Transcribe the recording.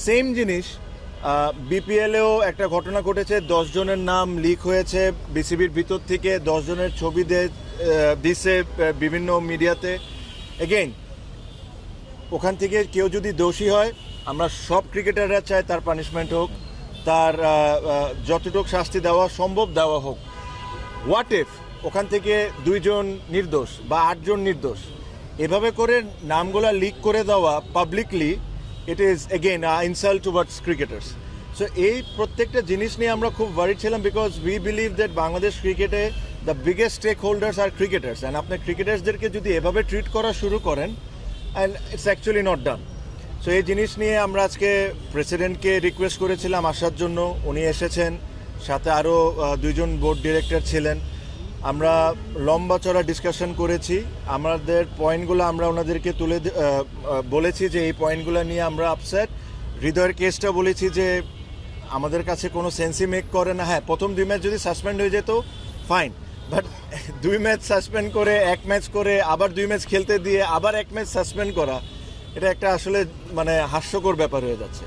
Same জিনিস বিপিএলেও একটা ঘটনা ঘটেছে, 10 জনের নাম লিক হয়েছে বিসিবির ভিতর থেকে, 10 জনের ছবি দিছে বিভিন্ন মিডিয়াতে। এগেইন ওখান থেকে কেউ যদি দোষী হয়, আমরা সব ক্রিকেটাররা চাই তার পানিশমেন্ট হোক, তার যতটুকু শাস্তি দেওয়া সম্ভব দেওয়া হোক। হোয়াট ইফ ওখান থেকে 2 জন নির্দোষ বা 8 জন নির্দোষ, এভাবে করে নামগুলা লিক করে দেওয়া publicly, it is again insult towards cricketers. So এই প্রত্যেকটা জিনিস নিয়ে আমরা খুব ওয়ারিড ছিলাম, because we believe that Bangladesh ক্রিকেটে দ্য বিগেস্ট স্টেক হোল্ডার্স আর ক্রিকেটার্স, অ্যান্ড আপনি ক্রিকেটার্সদেরকে যদি এভাবে ট্রিট করা শুরু করেন, and it's actually not done. So এই জিনিস নিয়ে আমরা আজকে প্রেসিডেন্টকে রিকোয়েস্ট করেছিলাম আসার জন্য, উনি এসেছেন, সাথে আরও 2 জন বোর্ড ডিরেক্টর ছিলেন। আমরা লম্বা চড়া ডিসকাশন করেছি, আমাদের পয়েন্টগুলো আমরা ওনাদেরকে বলেছি যে এই পয়েন্টগুলো নিয়ে আমরা আপসেট। হৃদয়ের কেসটা বলেছি যে আমাদের কাছে কোনো সেন্সই মেক করে না। হ্যাঁ, প্রথম 2 ম্যাচ যদি সাসপেন্ড হয়ে যেত ফাইন, বাট 2 ম্যাচ সাসপেন্ড করে 1 ম্যাচ করে আবার 2 ম্যাচ খেলতে দিয়ে আবার 1 ম্যাচ সাসপেন্ড করা, এটা একটা আসলে মানে হাস্যকর ব্যাপার হয়ে যাচ্ছে।